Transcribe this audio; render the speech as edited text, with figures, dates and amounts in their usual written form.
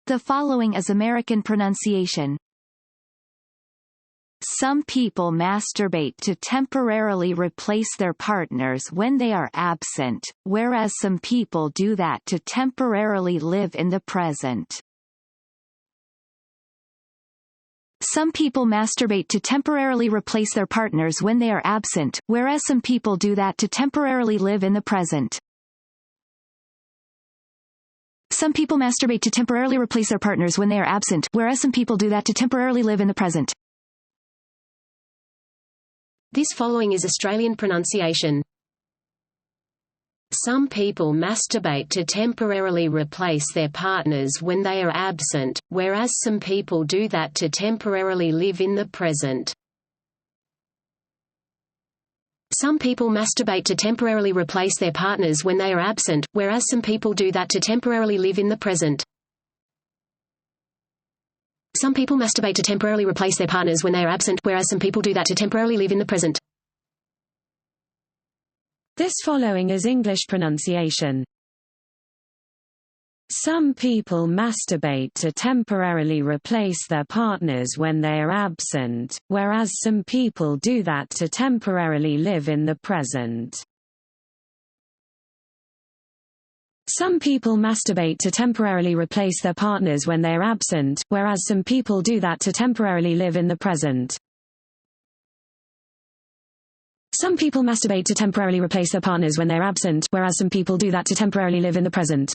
The following is American pronunciation. Some people masturbate to temporarily replace their partners when they are absent, whereas some people do that to temporarily live in the present. Some people masturbate to temporarily replace their partners when they are absent, whereas some people do that to temporarily live in the present. Some people masturbate to temporarily replace their partners when they are absent, whereas some people do that to temporarily live in the present. This following is Australian pronunciation. Some people masturbate to temporarily replace their partners when they are absent, whereas some people do that to temporarily live in the present. Some people masturbate to temporarily replace their partners when they are absent, whereas some people do that to temporarily live in the present. Some people masturbate to temporarily replace their partners when they are absent, whereas some people do that to temporarily live in the present. This following is English pronunciation. Some people masturbate to temporarily replace their partners when they are absent, whereas some people do that to temporarily live in the present. Some people masturbate to temporarily replace their partners when they are absent, whereas some people do that to temporarily live in the present. Some people masturbate to temporarily replace their partners when they are absent, whereas some people do that to temporarily live in the present.